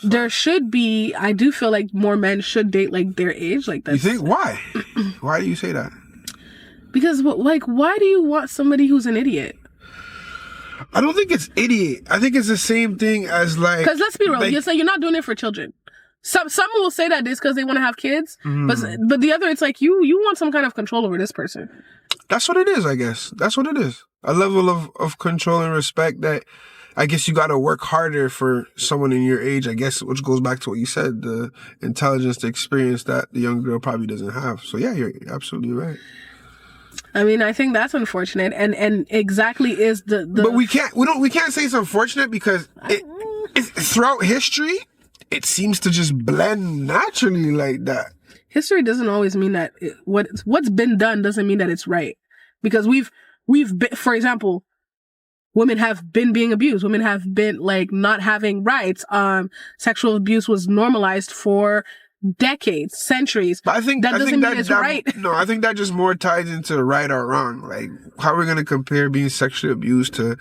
There should be. I do feel like more men should date like their age. Like that. You think why? Why do you say that? Because, why do you want somebody who's an idiot? I don't think it's idiot. I think it's the same thing as Because let's be real, you're not doing it for children. Some will say that it's because they want to have kids, but the other, it's like you want some kind of control over this person. That's what it is, I guess. That's what it is. A level of control and respect that I guess you got to work harder for someone in your age, I guess, which goes back to what you said, the intelligence, the experience that the young girl probably doesn't have. So yeah, you're absolutely right. I mean, I think that's unfortunate, and exactly is the. But we can't say it's unfortunate because it throughout history, it seems to just blend naturally like that. History doesn't always mean that what's been done doesn't mean that it's right, because we've been, for example, women have been being abused. Women have been not having rights. Sexual abuse was normalized for decades, centuries. But I think that doesn't mean it's right. No, I think that just more ties into right or wrong. Like, how are we going to compare being sexually abused to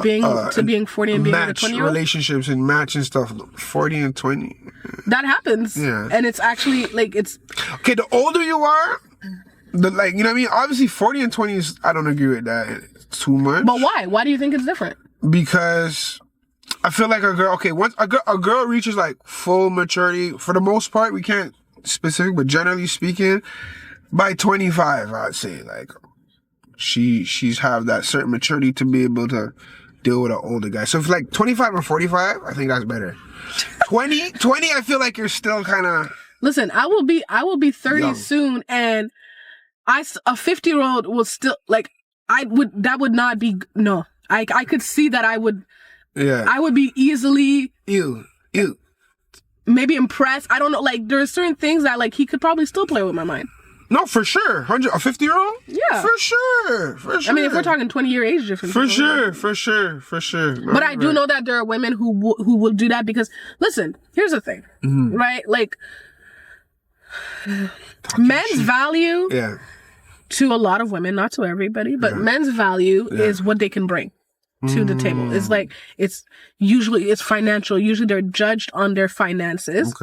being 40 and being a 20-year-old? Relationships and match and stuff. 40 and 20. That happens. Yeah. And it's actually it's okay. The older you are, you know what I mean? Obviously 40 and 20 is, I don't agree with that. It's too much. But why? Why do you think it's different? Because I feel like once a girl reaches full maturity, for the most part, we can't specific, but generally speaking, by 25, I'd say she's have that certain maturity to be able to deal with an older guy. So if 25 or 45, I think that's better. 20, I feel like you're still kind of. Listen, I will be 30 young. Soon, and a 50-year-old will still that would not be no. I could see that I would. Yeah. I would be easily maybe impressed. I don't know. There are certain things that he could probably still play with my mind. No, for sure. A 50-year-old? Yeah. For sure. I mean, if we're talking 20-year age difference. For sure. No, but I do know that there are women who will do that because, listen, here's the thing, right? Men's value to a lot of women, not to everybody, but men's value is what they can bring to the table. It's usually financial. Usually they're judged on their finances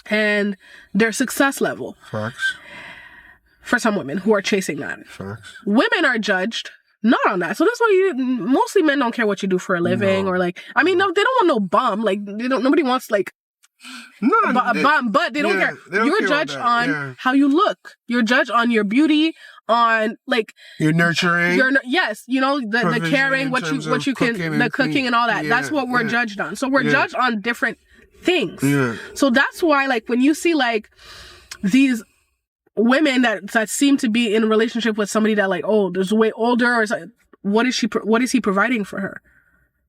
and their success level. Facts. For some women who are chasing that. Facts. Women are judged not on that. So that's why mostly men don't care what you do for a living or they don't want no bum. Nobody wants a bum, but they don't care. You're judged on how you look. You're judged on your beauty, on you're nurturing. The caring, what you can, the cooking and all that. That's what we're judged on. So we're judged on different things. Yeah. So that's why when you see these women that seem to be in a relationship with somebody that there's way older or something, what is he providing for her?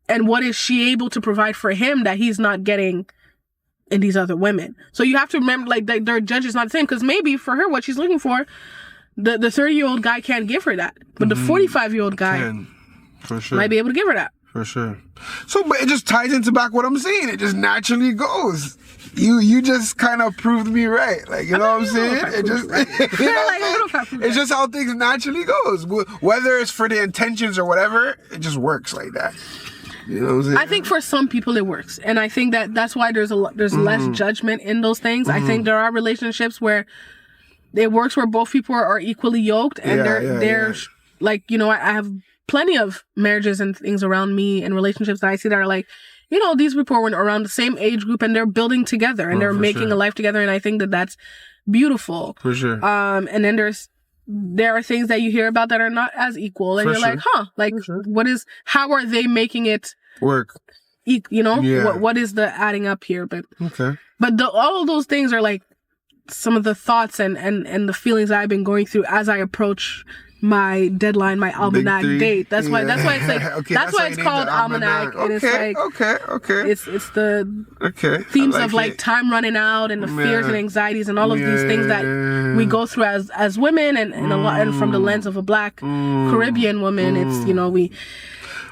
And what is she able to provide for him that he's not getting in these other women? So you have to remember their judge is not the same, because maybe for her what she's looking for, the 30-year-old guy can't give her that, but the 45-year-old guy might be able to give her that. For sure. So, but it just ties into back what I'm saying. It just naturally goes. You just kind of proved me right. You know what I'm saying? It just, it's just how things naturally goes. Whether it's for the intentions or whatever, it just works like that. You know what I'm saying? I think for some people it works, and I think that's why there's less judgment in those things. I think there are relationships where it works where both people are equally yoked, and they're like, you know, I have plenty of marriages and things around me and relationships that I see that are like, you know, these people are around the same age group and they're building together and they're making a life together, and I think that that's beautiful. For sure. And then there are things that you hear about that are not as equal, and you're like, huh, like how are they making it work? You know, what is the adding up here? But all of those things are like some of the thoughts and the feelings that I've been going through as I approach my deadline, my almanac date. That's why it's like that's why it's called almanac. And it's like it's the themes of like time running out and the fears and anxieties and all of these things that we go through as women, and a lot, and from the lens of a Black Caribbean woman, it's, you know, we.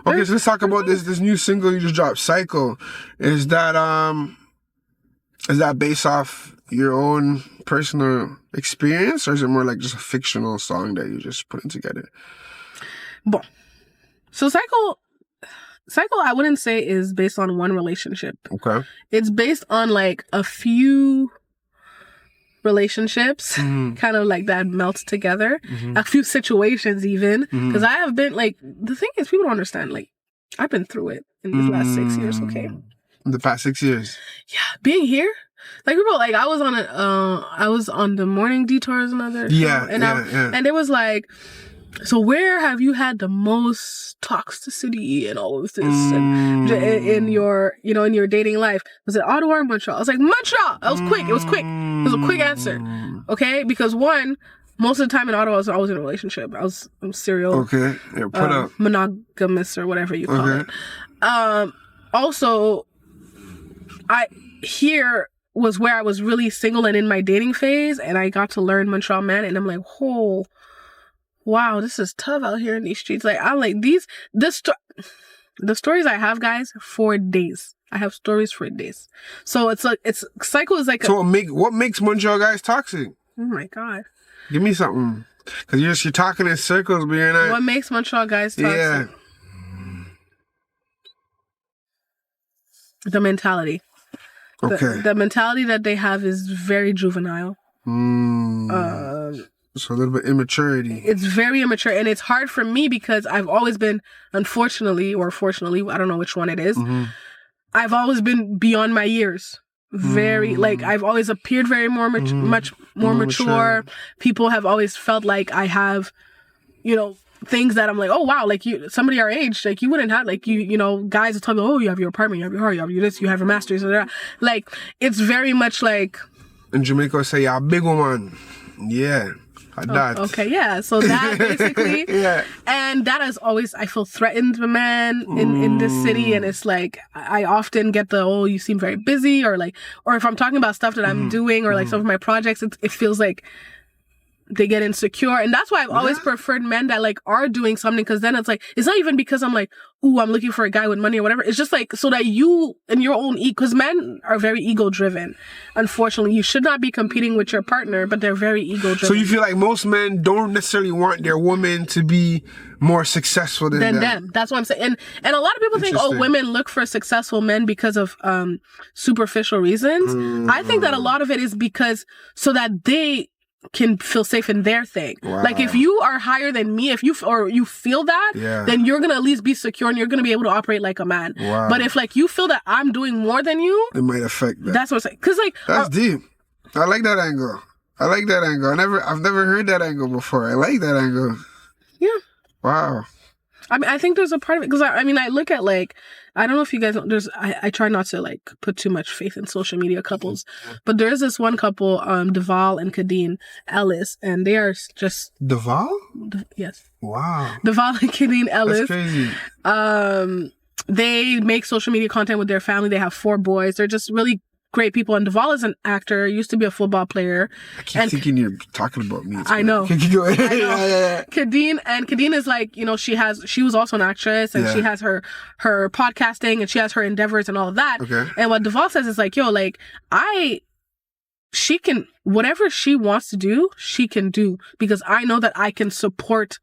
Okay, so let's talk about this new single you just dropped, Psycho. Is that based off your own personal experience, or is it more like just a fictional song that you're just putting together? Bon. So Psycho, I wouldn't say is based on one relationship. Okay. It's based on like a few relationships, kind of like that melts together. A few situations even. Because I have been like, the thing is, people don't understand, like, I've been through it in these last 6 years, okay? The past 6 years. Yeah. Being here, like, people, like, I was on the morning detours and other and it was like, so where have you had the most toxicity and all of this and in your, you know, in your dating life? Was it Ottawa or Montreal? I was like, Montreal. It was quick. It was a quick answer. Okay? Because one, most of the time in Ottawa, I was in a relationship. I'm serial. Okay. Yeah, put up. Monogamous or whatever you call it. Also, here was where I was really single and in my dating phase, and I got to learn Montreal man, and I'm like, oh, wow, this is tough out here in these streets. Like, I'm like, the stories I have, guys, for days. I have stories for days. So it's like, Psycho is like. So what makes Montreal guys toxic? Oh my God. Give me something. Because you're talking in circles, but you're not. What makes Montreal guys toxic? Yeah. The mentality. Okay. The mentality that they have is very juvenile. So a little bit immaturity. It's very immature, and it's hard for me because I've always been, unfortunately or fortunately, I don't know which one it is. I've always been beyond my years. Very, like, I've always appeared very much more mature. People have always felt like I have, you know, things that I'm like, oh wow, like somebody our age, like you wouldn't have, like you know, guys will tell me, oh, you have your apartment, you have your car, you have your this, you have your masters, like it's very much like. In Jamaica, say you're a big woman. Yeah. That. Okay, yeah. So that basically, and that is always, I feel threatened, man, in this city, and it's like I often get the, oh, you seem very busy, or if I'm talking about stuff that I'm doing, or like some of my projects, it feels like they get insecure, and that's why I've always preferred men that like are doing something, because then it's like, it's not even because I'm like, ooh, I'm looking for a guy with money or whatever. It's just like so that you and your own because men are very ego driven. Unfortunately, you should not be competing with your partner, but they're very ego driven. So you feel like most men don't necessarily want their woman to be more successful than them. That's what I'm saying. And a lot of people think, oh, women look for successful men because of superficial reasons. I think that a lot of it is because so that they can feel safe in their thing. Wow. Like if you are higher than me, if you feel that, then you're gonna at least be secure and you're gonna be able to operate like a man. Wow. But if like you feel that I'm doing more than you, it might affect that. That's what I'm saying. Cause like that's deep. I like that angle. I've never heard that angle before. I like that angle. Yeah. Wow. I mean, I think there's a part of it because I look at like, I don't know if you guys know, I try not to like put too much faith in social media couples, but there is this one couple, Duval and Kadeen Ellis, and they are just Duval? Yes. Wow. Duval and Kadeen Ellis. That's crazy. They make social media content with their family. They have 4 boys. They're just really great people. And Duval is an actor, used to be a football player. I keep thinking you're talking about me. I know. Go ahead. I know. Yeah. Kadeen is like, you know, she was also an actress, and she has her podcasting, and she has her endeavors and all of that. Okay. And what Duval says is like, yo, like she can, whatever she wants to do, she can do, because I know that I can support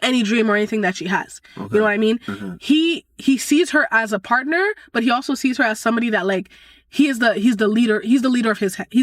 any dream or anything that she has. Okay. You know what I mean? Mm-hmm. He sees her as a partner, but he also sees her as somebody that like he's the leader of he's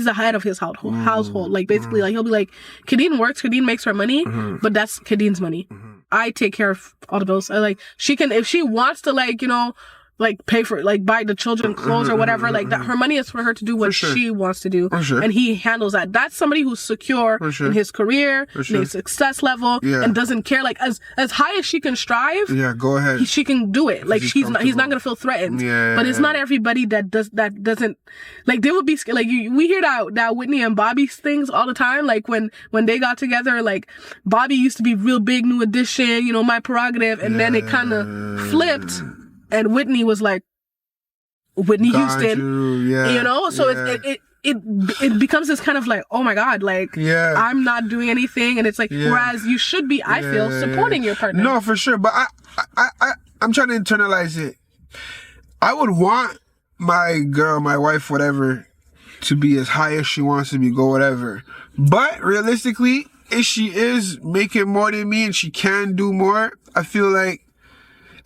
the head of his household. Like basically like he'll be like, Kadeen works, Kadeen makes her money, but that's Kadeen's money. I take care of all the bills. I like she can, if she wants to like, you know, like pay for like buy the children clothes or whatever, like that her money is for her to do what she wants to do. And he handles that. That's somebody who's secure in his career, in his success level, and doesn't care. Like as high as she can strive, go ahead. She can do it. Like he's not gonna feel threatened. But it's not everybody that doesn't like they would be like we hear that Whitney and Bobby's things all the time. Like when they got together, like Bobby used to be real big, New Edition, you know, My Prerogative, and then it kind of flipped. And Whitney was like Whitney Houston, you know. So it becomes this kind of like, oh my God, like I'm not doing anything, and it's like whereas you should be, I feel, supporting your partner. No, for sure, but I'm trying to internalize it. I would want my girl, my wife, whatever, to be as high as she wants to be, go whatever. But realistically, if she is making more than me and she can do more, I feel like,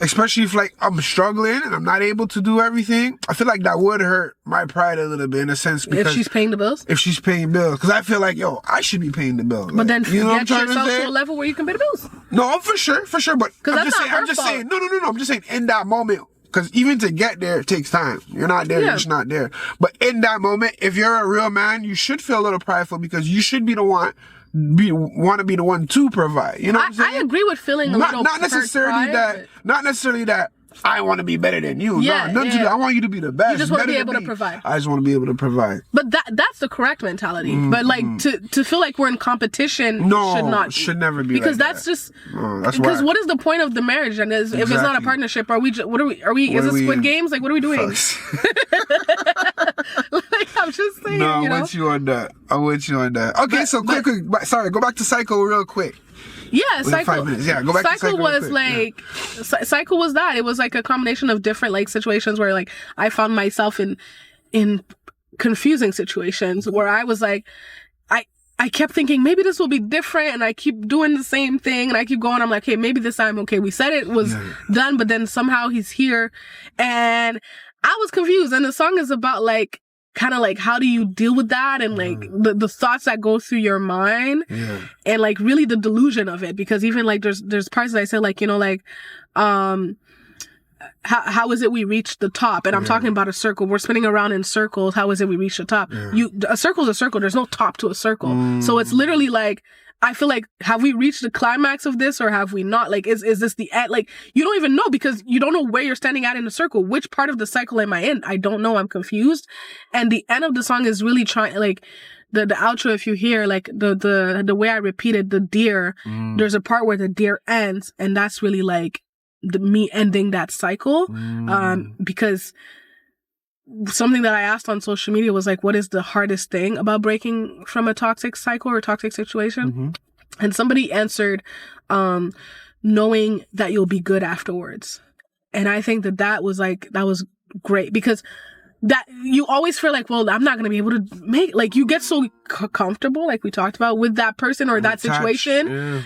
especially if like I'm struggling and I'm not able to do everything, I feel like that would hurt my pride a little bit in a sense. Because if she's paying the bills? If she's paying bills. Because I feel like, yo, I should be paying the bills. But like, then you know get yourself to a level where you can pay the bills. No, for sure. But I'm just saying, no. I'm just saying in that moment, because even to get there, it takes time. You're not there, you're just not there. But in that moment, if you're a real man, you should feel a little prideful because you should be the one want to be the one to provide. You know what I'm saying? I agree with feeling a little not necessarily that I want to be better than you. I want you to be the best. You just want to be able to provide. I just want to be able to provide. But that's the correct mentality. But like to feel like we're in competition should never be because like that's just because what is the point of the marriage? And if it's not a partnership, are we? Is it Squid Games? Like what are we doing? Like I'm just saying. No, I'm with you on that. Okay, so quick. Sorry, go back to Psycho real quick. Yeah, Cycle. 5 minutes. Yeah, go back to Cycle was like, Cycle was that. It was like a combination of different like situations where like I found myself in confusing situations where I was like, I kept thinking maybe this will be different, and I keep doing the same thing, and I keep going. I'm like, hey, maybe this time, okay, we said it was done, but then somehow he's here, and I was confused. And the song is about like, kind of like how do you deal with that and like the thoughts that go through your mind and like really the delusion of it, because even like there's parts that I said like, you know, like how is it we reach the top? And I'm talking about a circle. We're spinning around in circles. How is it we reach the top? A circle is a circle. There's no top to a circle. So it's literally like, I feel like, have we reached the climax of this or have we not? Like, is this the end? Like, you don't even know because you don't know where you're standing at in the circle. Which part of the cycle am I in? I don't know. I'm confused. And the end of the song is really trying, like, the outro, if you hear, like, the way I repeated the deer, there's a part where the deer ends, and that's really, like, me ending that cycle. Because something that I asked on social media was like, what is the hardest thing about breaking from a toxic cycle or toxic situation? And somebody answered, knowing that you'll be good afterwards. And I think that was great, because that you always feel like, well, I'm not going to be able to make, like, you get so comfortable, like we talked about, with that person or that situation.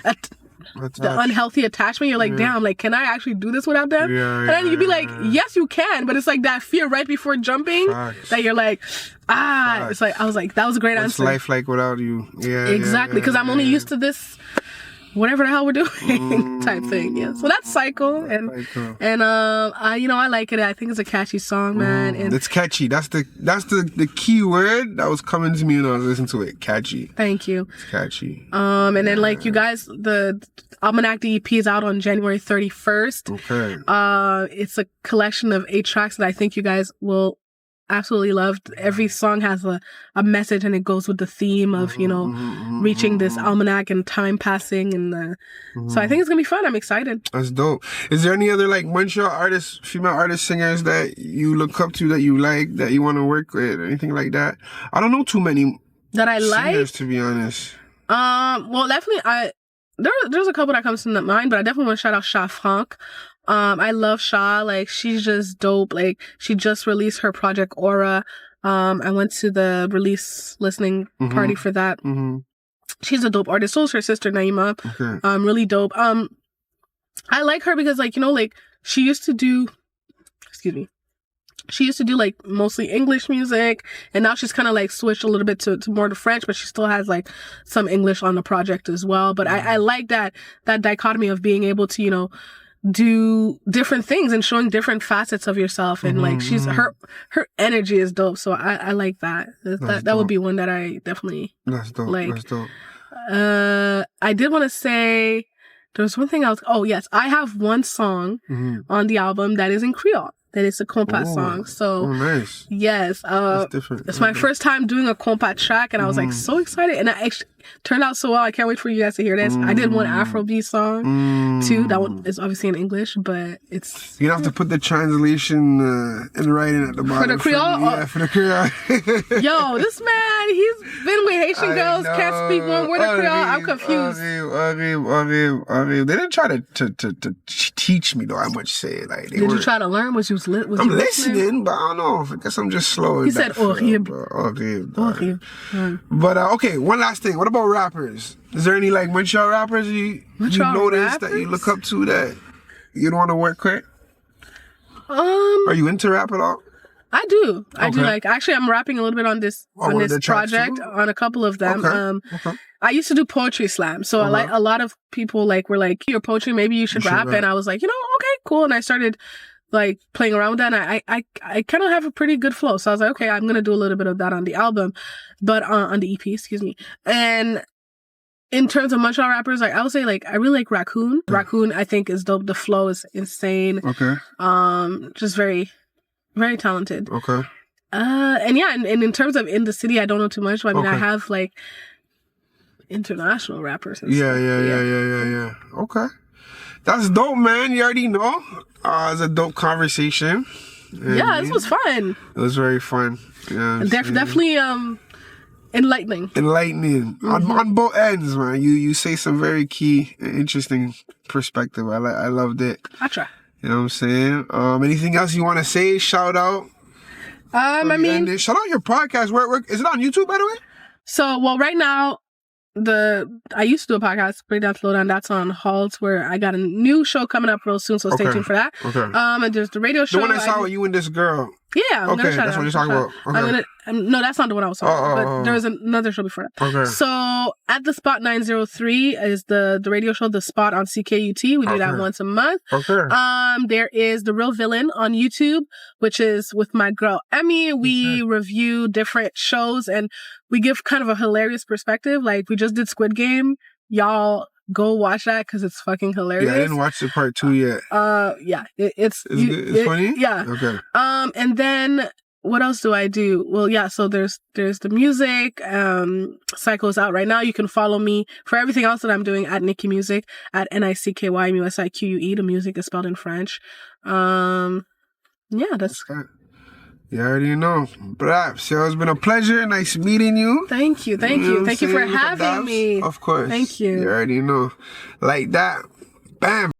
The unhealthy attachment, you're like, damn, like, can I actually do this without them? And then you'd be like, yes, you can, but it's like that fear right before jumping that you're like, it's like, I was like, that was a great answer. What's life like without you? Exactly, because I'm only used to this, whatever the hell we're doing type thing. Yeah, so that's Cycle, and I like it. I think it's a catchy song, man. And it's catchy. That's the key word that was coming to me when I was listening to it. Catchy. Thank you. It's catchy. And then like you guys, the Almanac, the EP is out on January 31st. Okay. It's a collection of 8 tracks that I think you guys will absolutely loved. Every song has a message, and it goes with the theme of, you know, reaching this almanac and time passing, and so I think it's gonna be fun. I'm excited. That's dope. Is there any other like Montreal artists, female artists, singers that you look up to, that you like, that you want to work with, or anything like that? I don't know too many that I singers, like, to be honest. Well, definitely there's a couple that comes to mind, but I definitely want to shout out Sha Frank. I love Sha. Like, she's just dope. Like, she just released her project Aura. I went to the release listening party for that. She's a dope artist. So is her sister Naima. Really dope. I like her because, like, you know, like, she used to do, she used to do like mostly English music, and now she's kind of like switched a little bit to more to French, but she still has like some English on the project as well. But I like that dichotomy of being able to, you know, do different things and showing different facets of yourself. And like her energy is dope. So I like that. That would be one that I definitely like. That's dope. I did want to say there was one thing else. Oh yes, I have one song on the album that is in Creole. That is a compas song. So nice. Yes, it's my first time doing a compas track, and I was like so excited, and it actually turned out so well. I can't wait for you guys to hear this. I did one Afrobeat song too. That one is obviously in English, but it's you have to put the translation in writing at the bottom for the Creole. Yeah, for the Creole. Yo, this man, he's been with Haitian girls, can't speak one word of Creole. I'm confused. They didn't try to teach me though. I must say, like, did you try to learn? Was you I'm listening, but I don't know. I guess I'm just slow. He said horrible. Horrible. But okay, one last thing. What about rappers? Is there any like Montreal rappers you notice that you look up to that you don't want to work with? Are you into rap at all? I do. I do. Like, actually, I'm rapping a little bit on this project, on a couple of them. I used to do poetry slam, so like a lot of people like were like, "Your poetry, maybe you should rap," and I was like, you know, okay, cool, and I started like playing around with that, and I kind of have a pretty good flow. So I was like, okay, I'm gonna do a little bit of that on the album, but on the EP, excuse me. And in terms of Montreal rappers, like I would say, like I really like Raccoon. Raccoon, I think, is dope. The flow is insane. Okay. Just very, very talented. Okay. And yeah, and in terms of in the city, I don't know too much. But I mean, I have like international rappers. And stuff. Yeah. Okay. That's dope, man. You already know. It's a dope conversation. Yeah, this was fun. It was very fun. Yeah, definitely enlightening. On both ends, man. You say some very key and interesting perspective. I loved it. I try. You know what I'm saying? Anything else you want to say? Shout out. I mean, shout out your podcast. Where is it on YouTube, by the way? So, well, right now, I used to do a podcast, Break Down Slow Down. That's on Halt, where I got a new show coming up real soon, so stay tuned for that. Okay. And there's the radio show. The one I saw with you and this girl. Yeah. Okay, that's what you're talking about. Okay. No, that's not the one I was talking about. But there was another show before that. Okay. So at the Spot 903 is the radio show, The Spot on CKUT. We do that once a month. Okay. There is The Real Villain on YouTube, which is with my girl Emmy. We review different shows and we give kind of a hilarious perspective. Like we just did Squid Game. Y'all go watch that because it's fucking hilarious. Yeah, I didn't watch the part 2 yet. Yeah, it's funny. Yeah. Okay. And then what else do I do? Well, yeah. So there's the music. Psycho's out right now. You can follow me for everything else that I'm doing at Nicky Music at NICKYMUSIQUE. The music is spelled in French. Yeah, that's. You already know. Perhaps. So it's been a pleasure. Nice meeting you. Thank you. Thank you for having me. Of course. Thank you. You already know. Like that. Bam.